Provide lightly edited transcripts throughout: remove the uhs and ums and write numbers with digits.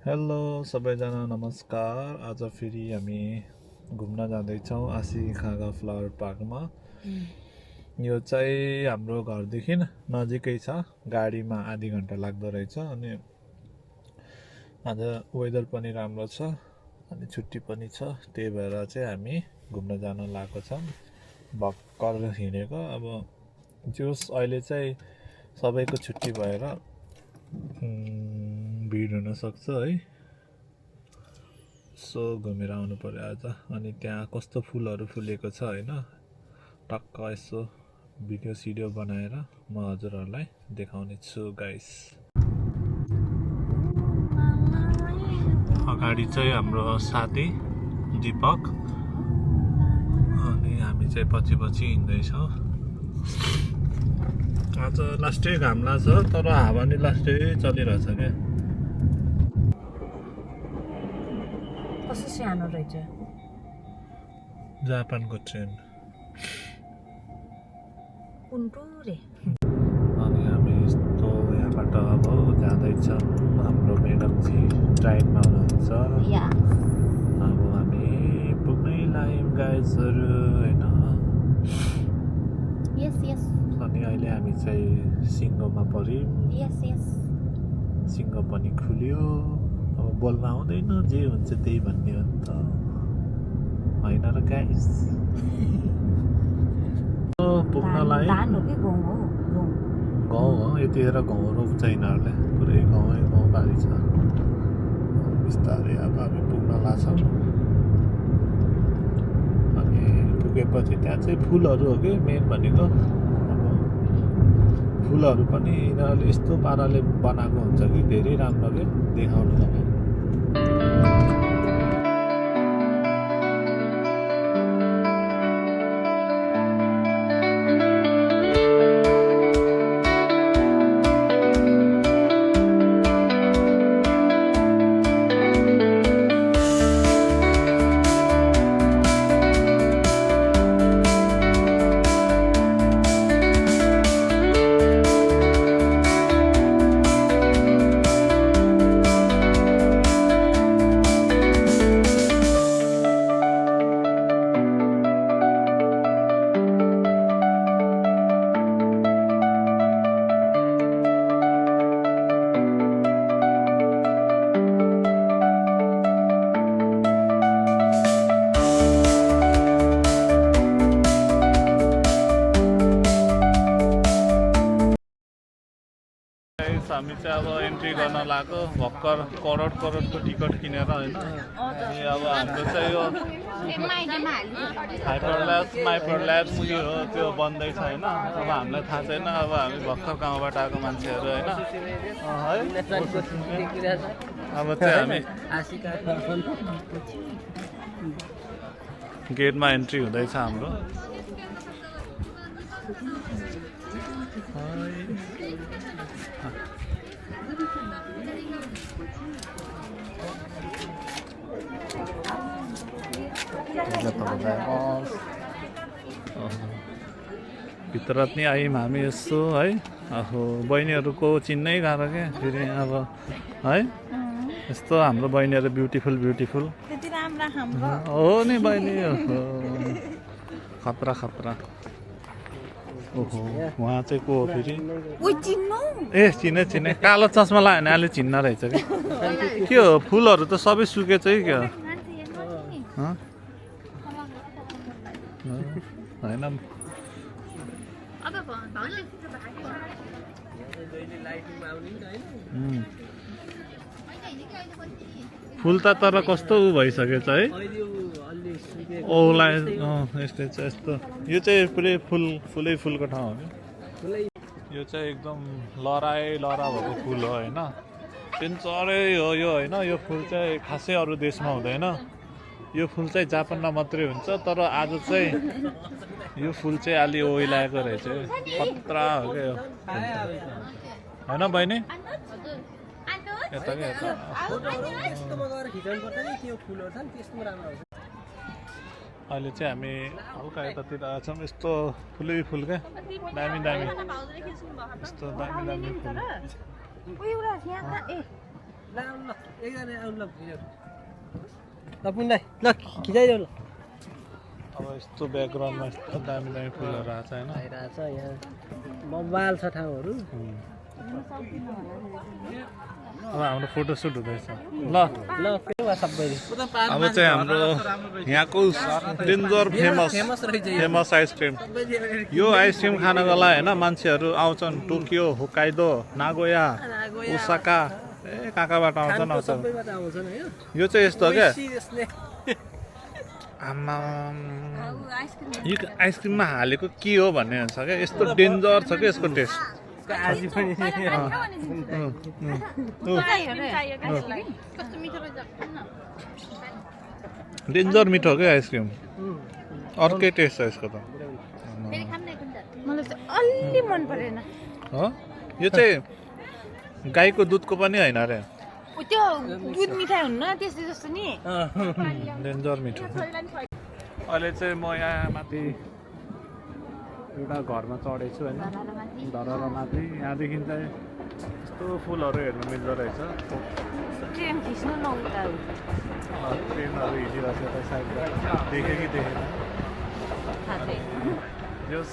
Hello सबैजना नमस्कार। आज फेरि हामी घुम्न जाँदैछौँ आशिखागा फ्लावर पार्कमा। यो चाहिँ हाम्रो घरदेखि नजिकै छ, गाडीमा आधी घन्टा लाग्दो रहेछ। अनि आज वेदर पनि राम्रो छ अनि छुट्टी पनि छ, त्यही भएर चाहिँ हामी घुम्न जान लागेको छौँ। भर्खर हिँडेको, अब जोस् अहिले चाहिँ सबैको छुट्टी भएर भिड हुनसक्छ है। सो घुमेर आउनु पर्यो आज। अनि त्यहाँ कस्तो फुलहरू फुलेको छ होइन, टक्क यसो भिडियो सिडियो बनाएर म हजुरहरूलाई देखाउने छु गाइस। अगाडि चाहिँ हाम्रो साथी दीपक अनि हामी चाहिँ पछि पछि हिँड्दैछौँ। आज लास्टै घाम लाग्छ, तर हावा नि लास्टै चलिरहेछ क्या। कस्तो सानो रहेछ। जापानको ट्रेन। उन्टुरे। अनि हामी यस्तो यहाँबाट अब जाँदैछौँ। हाम्रो म्याडमजी ट्रेनमा हुनुहुन्छ। अब हामी पुग्नै लाग्यौँ गाइजहरू होइन। अनि अहिले हामी चाहिँ सिङ्गोमा पर्यौँ। सिङ्गो पनि खुल्यो। अब बोल्न आउँदैन, जे हुन्छ त्यही भन्ने हो नि त, होइन र गाइस। पुग्नलाई गाउँ हो, यतिखेर गाउँ रोप्छ यिनीहरूले, पुरै गाउँ बारी छ। बिस्तारै अब हामी पुग्न लाग्छौँ। अनि पुगेपछि त्यहाँ चाहिँ फुलहरू हो कि मेन भनेको। फुलहरू पनि यिनीहरूले यस्तो पाराले बनाएको हुन्छ कि धेरै राम्रो के देखाउनु पर्ने। हामी चाहिँ अब एन्ट्री गर्न लागेको, भर्खर करोडको टिकट किनेर होइन। अनि अब हाम्रो चाहिँ यो हाइपरल्याप्स माइपरल्याप्स के हो त्यो बन्दैछ होइन। अब हामीलाई थाहा छैन, अब हामी भर्खर गाउँबाट आएको मान्छेहरू होइन है। अब चाहिँ हामी गेटमा एन्ट्री हुँदैछ हाम्रो। भित्र पनि आयौँ हामी यसो है। आहो बहिनीहरूको चिन्नै गाह्रो क्या फेरि अब है। यस्तो हाम्रो बहिनीहरू ब्युटिफुल हो नि बहिनी। खतरा। ओहो उहाँ चाहिँ को हो फेरि? ए चिने कालो चस्मा लगायो भने अहिले चिन्न रहेछ कि के हो? फुलहरू त सबै सुकेछ कि क्या होइन? फुल त तर कस्तो भइसकेछ है। औलाई यस्तै छ यस्तो। यो चाहिँ पुरै फुलको ठाउँ हो कि। यो चाहिँ एकदम लहरा भएको फुल हो होइन। पेन्चरै हो यो होइन। यो फुल चाहिँ खासै अरू देशमा हुँदैन। यो फुल चाहिँ जापानमा मात्रै हुन्छ। तर आज चाहिँ यो फुल चाहिँ अलि ओइलाएको रहेछ, खतरा हो क्या यो होइन बहिनी? यता कि यता अहिले चाहिँ हामी हल्का यतातिर आएछौँ। यस्तो फुल क्या दामी यस्तो दामी फुल। एकजना आउनु ल ल पुण्डाइ ल खिचाइदेऊ ल अब यस्तो ब्याकग्राउन्डमा यस्तो दामी दामी फुलहरू आएको छ होइन आइरहेछ यहाँ बबाल छ ठाउँहरू अब हाम्रो फोटोसुट हुँदैछ ल ल के भयो सबैले अब चाहिँ हाम्रो यहाँको डेन्जर फेमस आइसक्रिम यो आइसक्रिम खानको लागि होइन मान्छेहरू आउँछन् टोकियो होकाइदो नागोया ओसाका कहाँबाट आउँछन् सबैबाट आउँछन् है यो चाहिँ यस्तो क्या सिरियसली आमा यो आइसक्रिममा हालेको के हो भन्ने हुन्छ क्या यस्तो डेन्जर छ क्या यसको टेस्ट आज पनि डेन्जर मिठो क्या आइसक्रिम अर्कै टेस्ट छ यसको त मलाई चाहिँ अलि मन परेन हो यो चाहिँ गाईको दुधको पनि होइन अरे त्यो दुध मिठाई हुन्न त्यस्तै जस्तो नि डेन्जर मिठो अहिले चाहिँ म यहाँ माथि एउटा घरमा चढेको छु होइन धरहरामाथि यहाँदेखि चाहिँ यस्तो फुलहरू हेर्नु मिल्दो रहेछ ट्रेन खिच्नु न उता ट्रेनहरू हिँडिरहेको छ यता साइडबाट देखेँ कि देखेन यस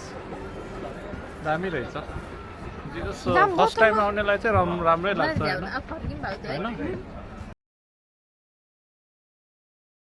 दामी रहेछ फर्स्ट टाइम आउनेलाई चाहिँ राम्रै लाग्छ होइन